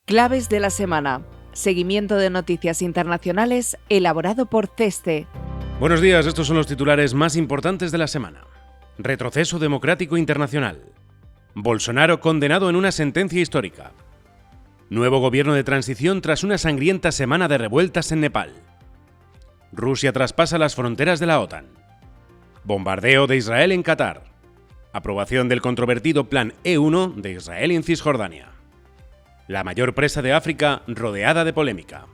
Claves de la semana. Seguimiento de noticias internacionales elaborado por CESTE. Buenos días, estos son los titulares más importantes de la semana. Retroceso democrático internacional. Bolsonaro condenado en una sentencia histórica. Nuevo gobierno de transición tras una sangrienta semana de revueltas en Nepal. Rusia traspasa las fronteras de la OTAN. Bombardeo de Israel en Qatar. Aprobación del controvertido Plan E1 de Israel en Cisjordania. La mayor presa de África rodeada de polémica.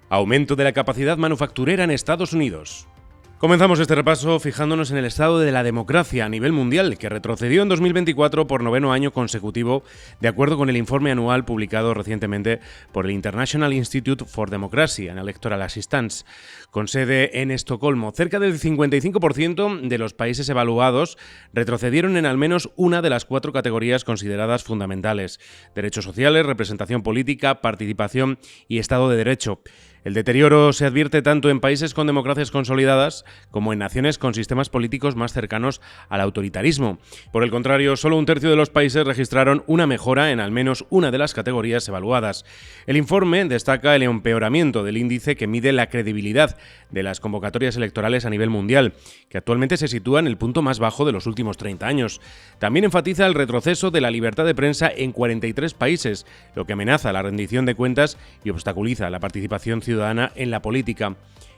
Aumento de la capacidad manufacturera en Estados Unidos. Comenzamos este repaso fijándonos en el estado de la democracia a nivel mundial, que retrocedió en 2024 por noveno año consecutivo, de acuerdo con el informe anual publicado recientemente por el International Institute for Democracy and Electoral Assistance, con sede en Estocolmo. Cerca del 55% de los países evaluados retrocedieron en al menos una de las 4 categorías consideradas fundamentales: derechos sociales, representación política, participación y Estado de Derecho. El deterioro se advierte tanto en países con democracias consolidadas como en naciones con sistemas políticos más cercanos al autoritarismo. Por el contrario, solo un tercio de los países registraron una mejora en al menos una de las categorías evaluadas. El informe destaca el empeoramiento del índice que mide la credibilidad de las convocatorias electorales a nivel mundial, que actualmente se sitúa en el punto más bajo de los últimos 30 años. También enfatiza el retroceso de la libertad de prensa en 43 países, lo que amenaza la rendición de cuentas y obstaculiza la participación ciudadana en la política.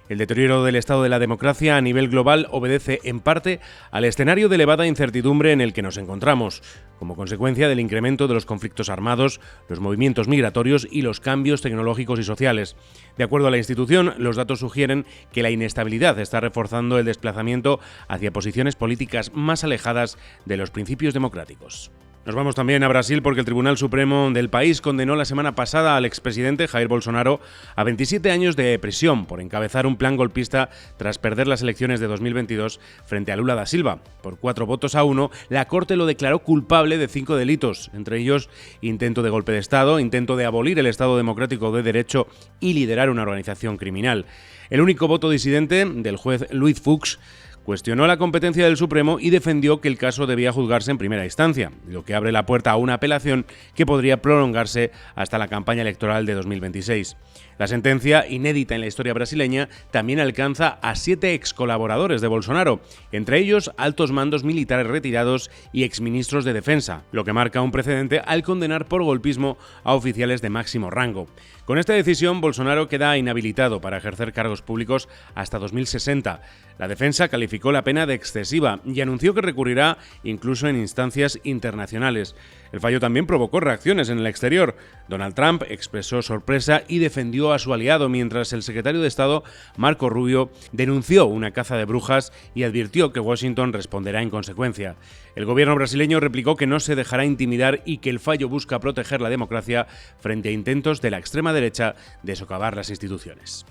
El deterioro del estado de la democracia a nivel global obedece en parte al escenario de elevada incertidumbre en el que nos encontramos, como consecuencia del incremento de los conflictos armados, los movimientos migratorios y los cambios tecnológicos y sociales. De acuerdo a la institución, los datos sugieren que la inestabilidad está reforzando el desplazamiento hacia posiciones políticas más alejadas de los principios democráticos. Nos vamos también a Brasil porque el Tribunal Supremo del país condenó la semana pasada al expresidente Jair Bolsonaro a 27 años de prisión por encabezar un plan golpista tras perder las elecciones de 2022 frente a Lula da Silva. Por 4-1, la Corte lo declaró culpable de 5 delitos, entre ellos intento de golpe de Estado, intento de abolir el Estado democrático de derecho y liderar una organización criminal. El único voto disidente del juez Luiz Fux cuestionó la competencia del Supremo y defendió que el caso debía juzgarse en primera instancia, lo que abre la puerta a una apelación que podría prolongarse hasta la campaña electoral de 2026. La sentencia, inédita en la historia brasileña, también alcanza a 7 excolaboradores de Bolsonaro, entre ellos altos mandos militares retirados y exministros de defensa, lo que marca un precedente al condenar por golpismo a oficiales de máximo rango. Con esta decisión, Bolsonaro queda inhabilitado para ejercer cargos públicos hasta 2060. La defensa calificó la pena de excesiva y anunció que recurrirá incluso en instancias internacionales. El fallo también provocó reacciones en el exterior. Donald Trump expresó sorpresa y defendió a su aliado, mientras el secretario de Estado, Marco Rubio, denunció una caza de brujas y advirtió que Washington responderá en consecuencia. El gobierno brasileño replicó que no se dejará intimidar y que el fallo busca proteger la democracia frente a intentos de la extrema derecha de socavar las instituciones.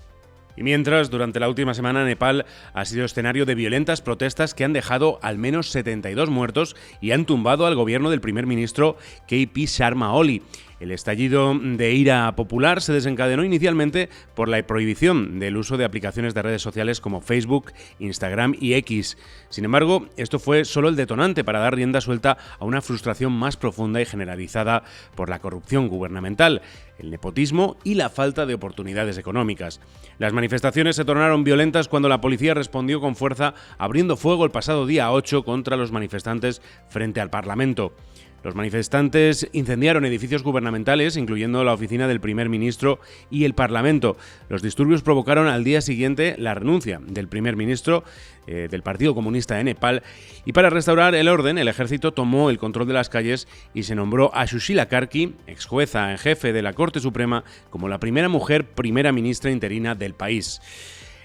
Y mientras, durante la última semana, Nepal ha sido escenario de violentas protestas que han dejado al menos 72 muertos y han tumbado al gobierno del primer ministro K.P. Sharma Oli. El estallido de ira popular se desencadenó inicialmente por la prohibición del uso de aplicaciones de redes sociales como Facebook, Instagram y X. Sin embargo, esto fue solo el detonante para dar rienda suelta a una frustración más profunda y generalizada por la corrupción gubernamental, el nepotismo y la falta de oportunidades económicas. Las manifestaciones se tornaron violentas cuando la policía respondió con fuerza, abriendo fuego el pasado día 8 contra los manifestantes frente al Parlamento. Los manifestantes incendiaron edificios gubernamentales, incluyendo la oficina del primer ministro y el Parlamento. Los disturbios provocaron al día siguiente la renuncia del primer ministro del Partido Comunista de Nepal, y para restaurar el orden, el ejército tomó el control de las calles y se nombró a Sushila Karki, ex jueza en jefe de la Corte Suprema, como la primera mujer primera ministra interina del país.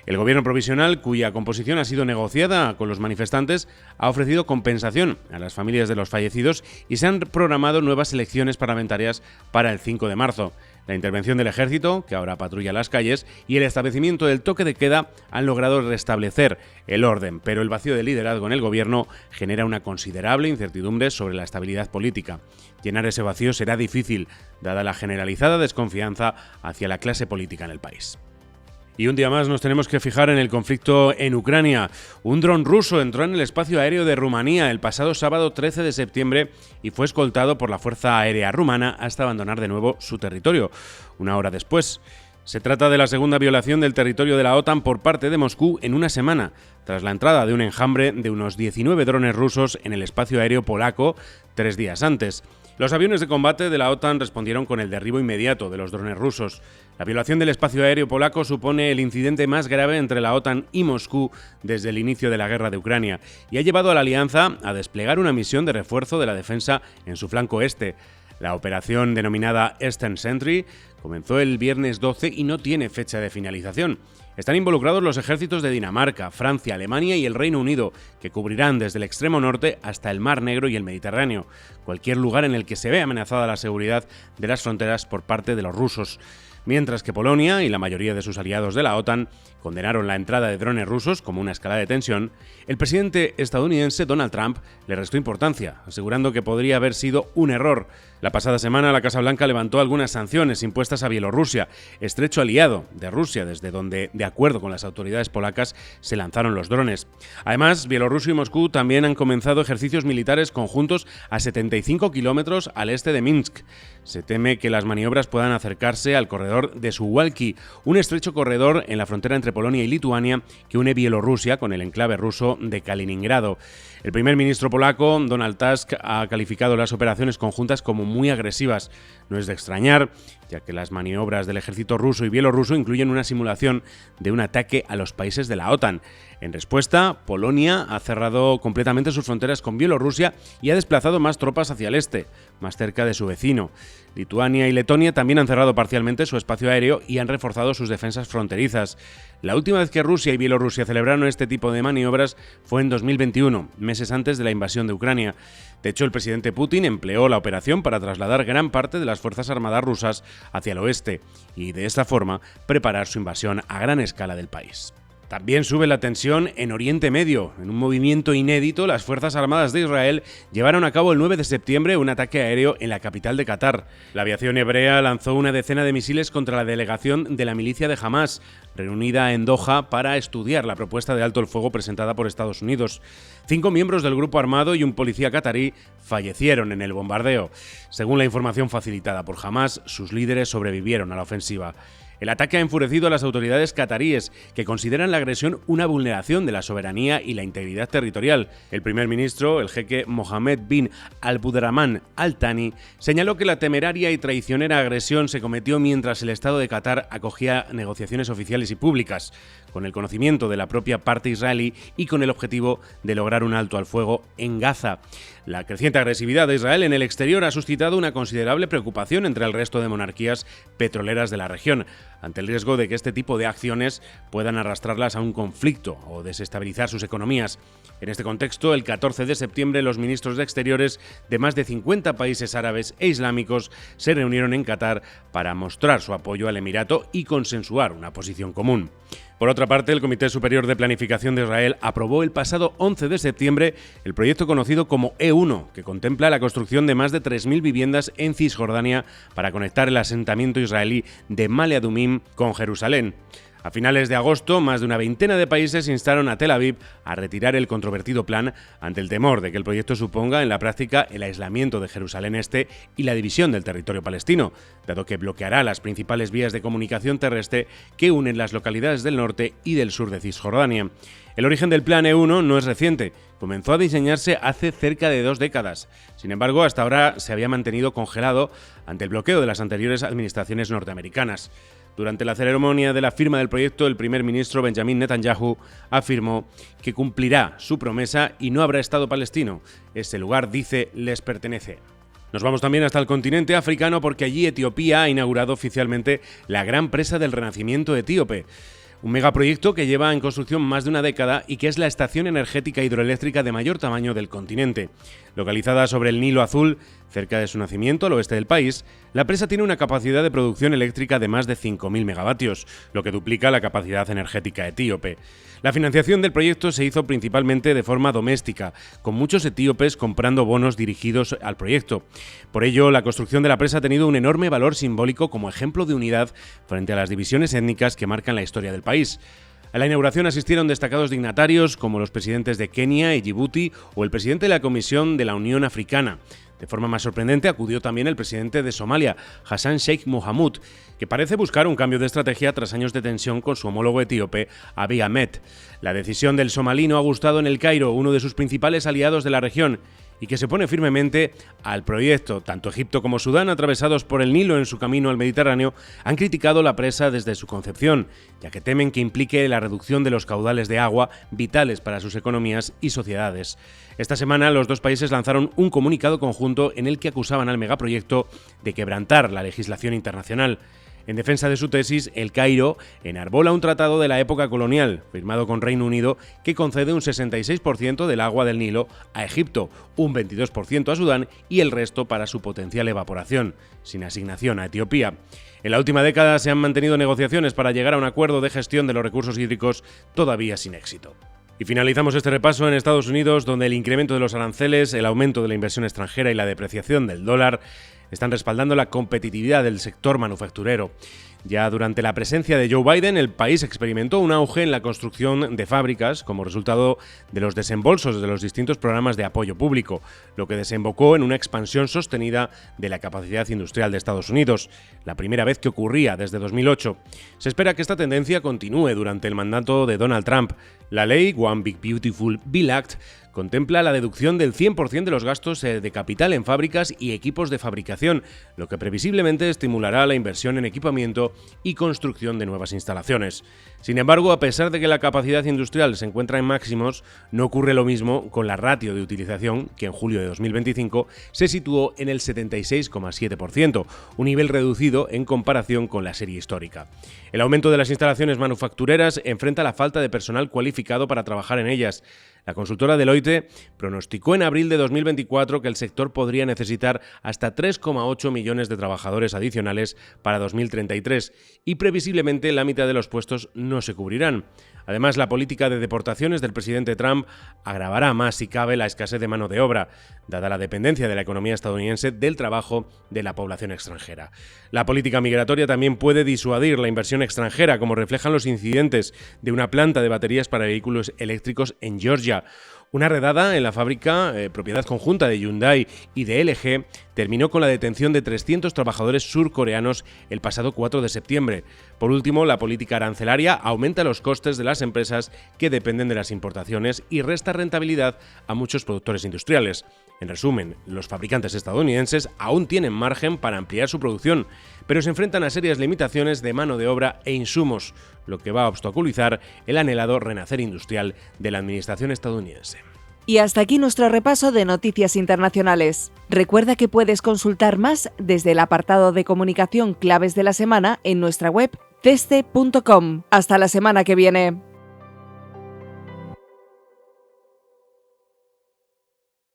El gobierno provisional, cuya composición ha sido negociada con los manifestantes, ha ofrecido compensación a las familias de los fallecidos y se han programado nuevas elecciones parlamentarias para el 5 de marzo. La intervención del ejército, que ahora patrulla las calles, y el establecimiento del toque de queda han logrado restablecer el orden, pero el vacío de liderazgo en el gobierno genera una considerable incertidumbre sobre la estabilidad política. Llenar ese vacío será difícil, dada la generalizada desconfianza hacia la clase política en el país. Y un día más nos tenemos que fijar en el conflicto en Ucrania. Un dron ruso entró en el espacio aéreo de Rumanía el pasado sábado 13 de septiembre y fue escoltado por la Fuerza Aérea Rumana hasta abandonar de nuevo su territorio, una hora después. Se trata de la segunda violación del territorio de la OTAN por parte de Moscú en una semana, tras la entrada de un enjambre de unos 19 drones rusos en el espacio aéreo polaco 3 días antes. Los aviones de combate de la OTAN respondieron con el derribo inmediato de los drones rusos. La violación del espacio aéreo polaco supone el incidente más grave entre la OTAN y Moscú desde el inicio de la guerra de Ucrania y ha llevado a la alianza a desplegar una misión de refuerzo de la defensa en su flanco este. La operación denominada Eastern Sentry comenzó el viernes 12 y no tiene fecha de finalización. Están involucrados los ejércitos de Dinamarca, Francia, Alemania y el Reino Unido, que cubrirán desde el extremo norte hasta el Mar Negro y el Mediterráneo, cualquier lugar en el que se vea amenazada la seguridad de las fronteras por parte de los rusos. Mientras que Polonia y la mayoría de sus aliados de la OTAN condenaron la entrada de drones rusos como una escalada de tensión, el presidente estadounidense Donald Trump le restó importancia, asegurando que podría haber sido un error. La pasada semana la Casa Blanca levantó algunas sanciones impuestas a Bielorrusia, estrecho aliado de Rusia, desde donde, de acuerdo con las autoridades polacas, se lanzaron los drones. Además, Bielorrusia y Moscú también han comenzado ejercicios militares conjuntos a 75 kilómetros al este de Minsk. Se teme que las maniobras puedan acercarse al corredor de Suwalki, un estrecho corredor en la frontera entre Polonia y Lituania que une Bielorrusia con el enclave ruso de Kaliningrado. El primer ministro polaco, Donald Tusk, ha calificado las operaciones conjuntas como muy agresivas. No es de extrañar, ya que las maniobras del ejército ruso y bielorruso incluyen una simulación de un ataque a los países de la OTAN. En respuesta, Polonia ha cerrado completamente sus fronteras con Bielorrusia y ha desplazado más tropas hacia el este, más cerca de su vecino. Lituania y Letonia también han cerrado parcialmente su espacio aéreo y han reforzado sus defensas fronterizas. La última vez que Rusia y Bielorrusia celebraron este tipo de maniobras fue en 2021, meses antes de la invasión de Ucrania. De hecho, el presidente Putin empleó la operación para trasladar gran parte de las fuerzas armadas rusas hacia el oeste y, de esta forma, preparar su invasión a gran escala del país. También sube la tensión en Oriente Medio. En un movimiento inédito, las Fuerzas Armadas de Israel llevaron a cabo el 9 de septiembre un ataque aéreo en la capital de Qatar. La aviación hebrea lanzó una decena de misiles contra la delegación de la milicia de Hamás, reunida en Doha para estudiar la propuesta de alto el fuego presentada por Estados Unidos. 5 miembros del grupo armado y un policía catarí fallecieron en el bombardeo. Según la información facilitada por Hamás, sus líderes sobrevivieron a la ofensiva. El ataque ha enfurecido a las autoridades cataríes, que consideran la agresión una vulneración de la soberanía y la integridad territorial. El primer ministro, el jeque Mohammed bin Abdulrahman Al Thani, señaló que la temeraria y traicionera agresión se cometió mientras el Estado de Qatar acogía negociaciones oficiales y públicas, con el conocimiento de la propia parte israelí y con el objetivo de lograr un alto al fuego en Gaza. La creciente agresividad de Israel en el exterior ha suscitado una considerable preocupación entre el resto de monarquías petroleras de la región, ante el riesgo de que este tipo de acciones puedan arrastrarlas a un conflicto o desestabilizar sus economías. En este contexto, el 14 de septiembre, los ministros de Exteriores de más de 50 países árabes e islámicos se reunieron en Qatar para mostrar su apoyo al Emirato y consensuar una posición común. Por otra parte, el Comité Superior de Planificación de Israel aprobó el pasado 11 de septiembre el proyecto conocido como E1, que contempla la construcción de más de 3.000 viviendas en Cisjordania para conectar el asentamiento israelí de Male Adumim con Jerusalén. A finales de agosto, más de una veintena de países instaron a Tel Aviv a retirar el controvertido plan ante el temor de que el proyecto suponga en la práctica el aislamiento de Jerusalén Este y la división del territorio palestino, dado que bloqueará las principales vías de comunicación terrestre que unen las localidades del norte y del sur de Cisjordania. El origen del Plan E1 no es reciente, comenzó a diseñarse hace cerca de 2 décadas. Sin embargo, hasta ahora se había mantenido congelado ante el bloqueo de las anteriores administraciones norteamericanas. Durante la ceremonia de la firma del proyecto, el primer ministro Benjamin Netanyahu afirmó que cumplirá su promesa y no habrá Estado palestino. Ese lugar, dice, les pertenece. Nos vamos también hasta el continente africano porque allí Etiopía ha inaugurado oficialmente la gran presa del Renacimiento etíope. Un megaproyecto que lleva en construcción más de una década y que es la estación energética hidroeléctrica de mayor tamaño del continente. Localizada sobre el Nilo Azul, cerca de su nacimiento al oeste del país, la presa tiene una capacidad de producción eléctrica de más de 5.000 megavatios, lo que duplica la capacidad energética etíope. La financiación del proyecto se hizo principalmente de forma doméstica, con muchos etíopes comprando bonos dirigidos al proyecto. Por ello, la construcción de la presa ha tenido un enorme valor simbólico como ejemplo de unidad frente a las divisiones étnicas que marcan la historia del país. A la inauguración asistieron destacados dignatarios como los presidentes de Kenia y Djibouti o el presidente de la Comisión de la Unión Africana. De forma más sorprendente acudió también el presidente de Somalia, Hassan Sheikh Mohamud, que parece buscar un cambio de estrategia tras años de tensión con su homólogo etíope, Abiy Ahmed. La decisión del somalí no ha gustado en El Cairo, uno de sus principales aliados de la región, y que se opone firmemente al proyecto. Tanto Egipto como Sudán, atravesados por el Nilo en su camino al Mediterráneo, han criticado la presa desde su concepción, ya que temen que implique la reducción de los caudales de agua vitales para sus economías y sociedades. Esta semana los dos países lanzaron un comunicado conjunto en el que acusaban al megaproyecto de quebrantar la legislación internacional. En defensa de su tesis, El Cairo enarbola un tratado de la época colonial, firmado con Reino Unido, que concede un 66% del agua del Nilo a Egipto, un 22% a Sudán y el resto para su potencial evaporación, sin asignación a Etiopía. En la última década se han mantenido negociaciones para llegar a un acuerdo de gestión de los recursos hídricos, todavía sin éxito. Y finalizamos este repaso en Estados Unidos, donde el incremento de los aranceles, el aumento de la inversión extranjera y la depreciación del dólar están respaldando la competitividad del sector manufacturero. Ya durante la presencia de Joe Biden, el país experimentó un auge en la construcción de fábricas como resultado de los desembolsos de los distintos programas de apoyo público, lo que desembocó en una expansión sostenida de la capacidad industrial de Estados Unidos, la primera vez que ocurría desde 2008. Se espera que esta tendencia continúe durante el mandato de Donald Trump. La ley One Big Beautiful Bill Act contempla la deducción del 100% de los gastos de capital en fábricas y equipos de fabricación, lo que previsiblemente estimulará la inversión en equipamiento y construcción de nuevas instalaciones. Sin embargo, a pesar de que la capacidad industrial se encuentra en máximos, no ocurre lo mismo con la ratio de utilización, que en julio de 2025 se situó en el 76,7%, un nivel reducido en comparación con la serie histórica. El aumento de las instalaciones manufactureras enfrenta la falta de personal cualificado para trabajar en ellas. La consultora Deloitte pronosticó en abril de 2024 que el sector podría necesitar hasta 3,8 millones de trabajadores adicionales para 2033 y previsiblemente la mitad de los puestos no se cubrirán. Además, la política de deportaciones del presidente Trump agravará más si cabe la escasez de mano de obra, dada la dependencia de la economía estadounidense del trabajo de la población extranjera. La política migratoria también puede disuadir la inversión extranjera, como reflejan los incidentes de una planta de baterías para vehículos eléctricos en Georgia. Una redada en la fábrica, propiedad conjunta de Hyundai y de LG, terminó con la detención de 300 trabajadores surcoreanos el pasado 4 de septiembre. Por último, la política arancelaria aumenta los costes de las empresas que dependen de las importaciones y resta rentabilidad a muchos productores industriales. En resumen, los fabricantes estadounidenses aún tienen margen para ampliar su producción, pero se enfrentan a serias limitaciones de mano de obra e insumos, lo que va a obstaculizar el anhelado renacer industrial de la administración estadounidense. Y hasta aquí nuestro repaso de noticias internacionales. Recuerda que puedes consultar más desde el apartado de comunicación Claves de la Semana en nuestra web ceste.com. Hasta la semana que viene.